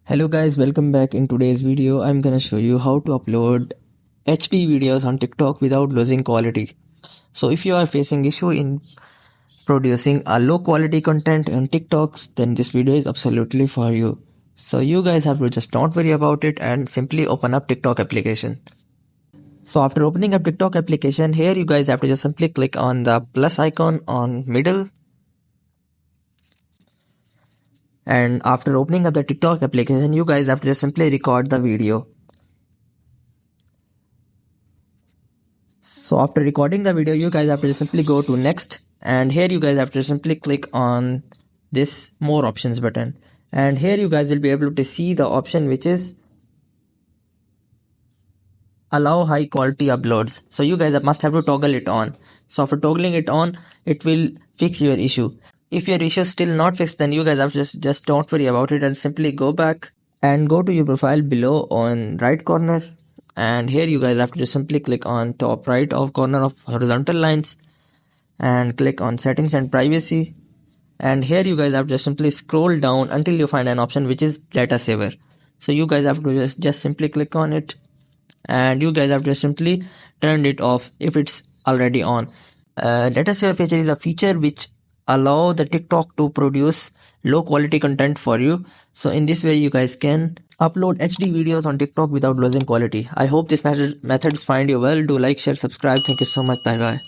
Hello guys, welcome back. In today's video I'm gonna show you how to upload HD videos on TikTok without losing quality. So if you are facing issue in producing a low quality content on TikToks, then this video is absolutely for you. So you guys have to just don't worry about it and simply open up TikTok application. So after opening up TikTok application, here you guys have to just simply click on the plus icon on middle. And after opening up the TikTok application, you guys have to just simply record the video. So after recording the video, you guys have to just simply go to next, and here you guys have to simply click on this more options button, and here you guys will be able to see the option which is allow high quality uploads. So you guys must have to toggle it on. So after toggling it on, it will fix your issue. If your issue is still not fixed, then you guys have to just don't worry about it and simply go back and go to your profile below on right corner, and here you guys have to just simply click on top right of corner of horizontal lines and click on settings and privacy, and here you guys have to just simply scroll down until you find an option which is data saver. So you guys have to just simply click on it, and you guys have to simply turn it off if it's already on. Data saver feature is a feature which allow the TikTok to produce low quality content for you. So in this way you guys can upload HD videos on TikTok without losing quality. I hope this methods find you well. Do like, share, subscribe. Thank you so much. Bye bye.